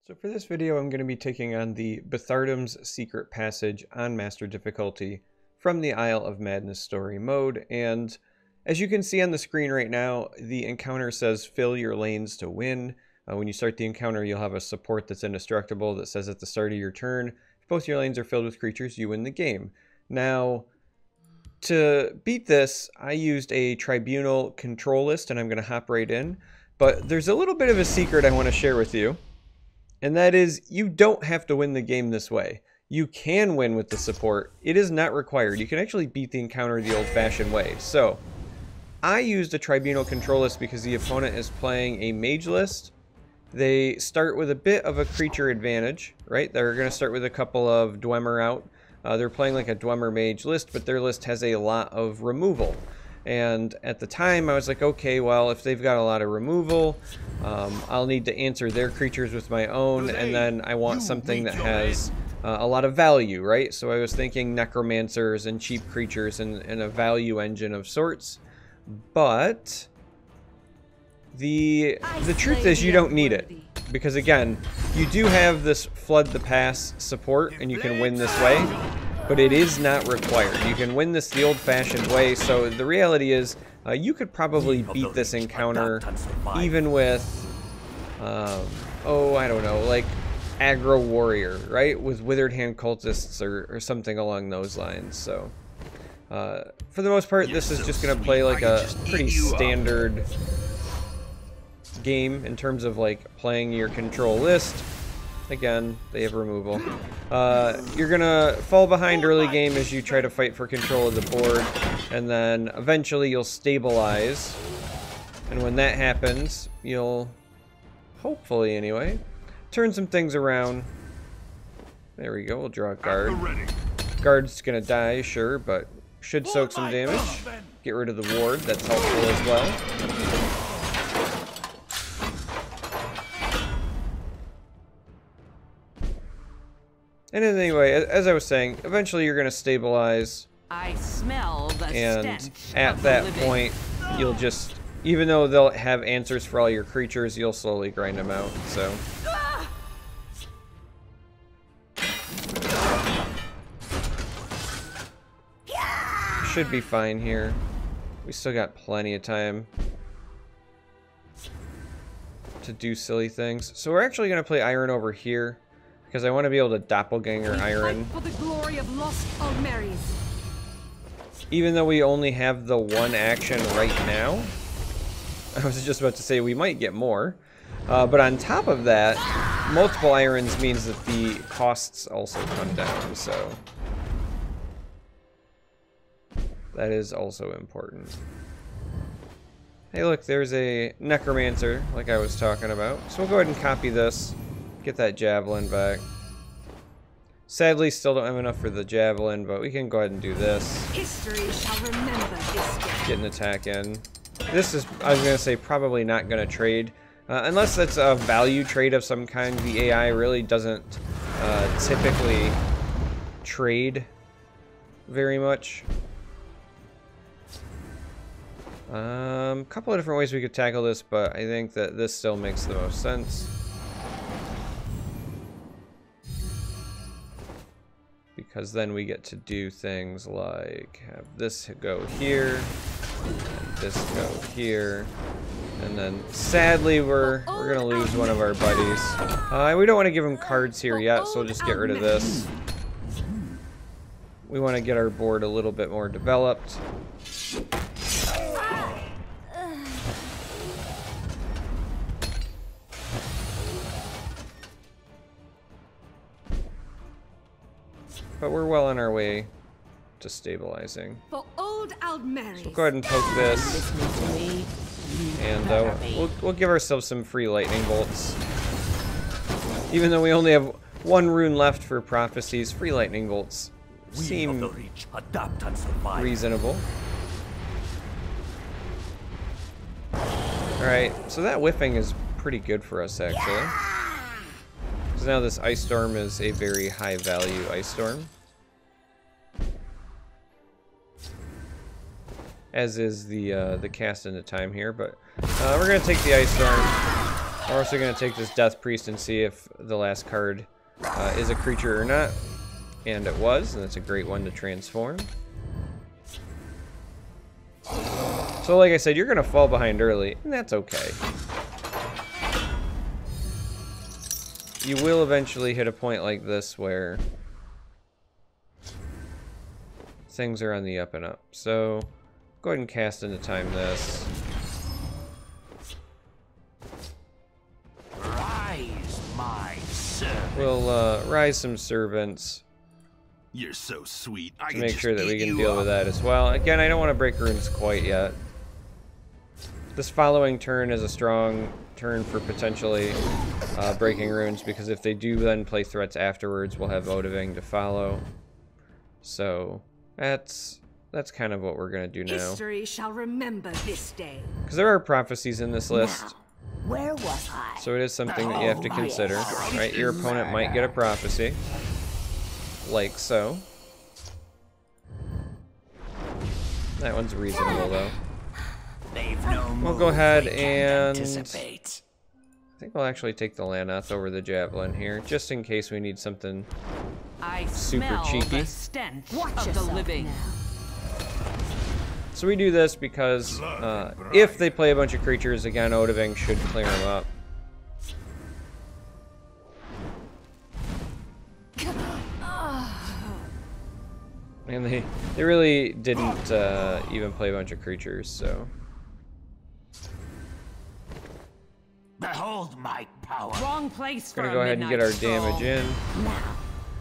So for this video, I'm going to be taking on the Bthardamz Secret Passage on Master Difficulty from the Isle of Madness story mode. And as you can see on the screen right now, the encounter says fill your lanes to win. When you start the encounter, you'll have a support that's indestructible that says at the start of your turn, if both your lanes are filled with creatures, you win the game. Now, to beat this, I used a Tribunal control list, and I'm going to hop right in. But there's a little bit of a secret I want to share with you. And that is, you don't have to win the game this way. You can win with the support. It is not required. You can actually beat the encounter the old-fashioned way. So, I used a Tribunal control list because the opponent is playing a mage list. They start with a bit of a creature advantage, right? They're going to start with a couple of Dwemer out. They're playing like a Dwemer mage list, but their list has a lot of removal. And at the time, I was like, okay, well, if they've got a lot of removal, I'll need to answer their creatures with my own, and then I want something that has a lot of value, right? So I was thinking necromancers and cheap creatures and a value engine of sorts. But the truth is you don't need it. Because again, you do have this Flood the Pass support, and you can win this way. But it is not required. You can win this the old-fashioned way, so the reality is you could probably beat this encounter even with, oh, I don't know, like aggro warrior, right? With Withered Hand cultists or something along those lines. So for the most part, this is just going to play like a pretty standard game in terms of like playing your control list. Again, they have removal. You're gonna fall behind early game as you try to fight for control of the board, and then eventually you'll stabilize. And when that happens, you'll, hopefully anyway, turn some things around. There we go, we'll draw a guard. Guard's gonna die, sure, but should soak some damage. Get rid of the ward, that's helpful as well. And anyway, as I was saying, eventually you're going to stabilize. I smell the and at that point, you'll just, even though they'll have answers for all your creatures, you'll slowly grind them out, so. Should be fine here. We still got plenty of time to do silly things. So we're actually going to play Iron over here. Because I want to be able to doppelganger Iron. For the glory of lost Almeries. Even though we only have the one action right now. I was just about to say we might get more. But on top of that, multiple Irons means that the costs also come down. So that is also important. Hey look, there's a Necromancer like I was talking about. So we'll go ahead and copy this. Get that Javelin back. Sadly, still don't have enough for the Javelin, but we can go ahead and do this. History shall remember this day. Get an attack in. This is, I was going to say, probably not going to trade. Unless it's a value trade of some kind. The AI really doesn't typically trade very much. Couple of different ways we could tackle this, but I think that this still makes the most sense. Because then we get to do things like have this go here, and this go here, and then sadly we're gonna lose one of our buddies. We don't want to give him cards here yet, so we'll just get rid of this. We want to get our board a little bit more developed. But we're well on our way to stabilizing. For old Almeries. So we'll go ahead and poke this. And we'll give ourselves some free lightning bolts. Even though we only have one rune left for prophecies, free lightning bolts seem reasonable. Alright, so that whiffing is pretty good for us actually. So now this Ice Storm is a very high value Ice Storm. As is the cast into time here, but we're gonna take the Ice Storm. We're also going to take this Death Priest and see if the last card is a creature or not. And it was, and that's a great one to transform. So like I said, you're going to fall behind early, and that's okay. You will eventually hit a point like this where things are on the up and up. So go ahead and cast into time this. Rise, my servant. We'll rise some servants. You're so sweet. To make sure that we can deal with that as well. Again, I don't want to break runes quite yet. This following turn is a strong turn for potentially breaking runes, because if they do then play threats afterwards, we'll have Odivang to follow. So that's kind of what we're going to do now. History shall remember this day. Because there are prophecies in this list. Now, where was I? So it is something that you have to consider. Right? Your opponent might get a prophecy. Like so. That one's reasonable though. We'll go ahead and I think we'll actually take the Lanath over the Javelin here, just in case we need something super cheeky. Of the living. So we do this because if they play a bunch of creatures, again, Odivang should clear them up. And they really didn't even play a bunch of creatures, so. Behold my power. Wrong place for We're gonna go ahead and get our damage in. Now,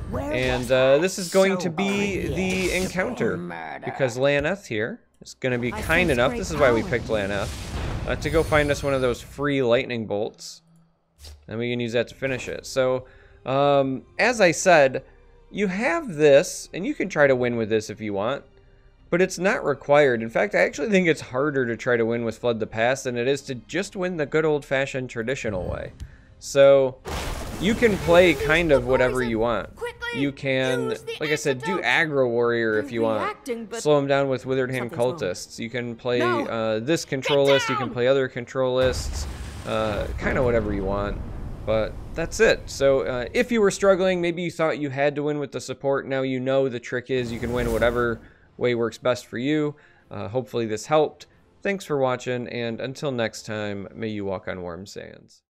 where And was I? this is going to be the encounter, because Lanath here is going to be kind enough, this is why we picked Lanath, to go find us one of those free lightning bolts, and we can use that to finish it. So, as I said, you have this, and you can try to win with this if you want, but it's not required. In fact, I actually think it's harder to try to win with Flood the Past than it is to just win the good old-fashioned traditional way. So, you can play kind of whatever you want. You can, like I said, do aggro warrior if you want. Slow them down with Withered Hand cultists. You can play this control list. You can play other control lists. Kind of whatever you want. But that's it. So if you were struggling, maybe you thought you had to win with the support. Now you know the trick is you can win whatever way works best for you. Hopefully this helped. Thanks for watching, and until next time, may you walk on warm sands.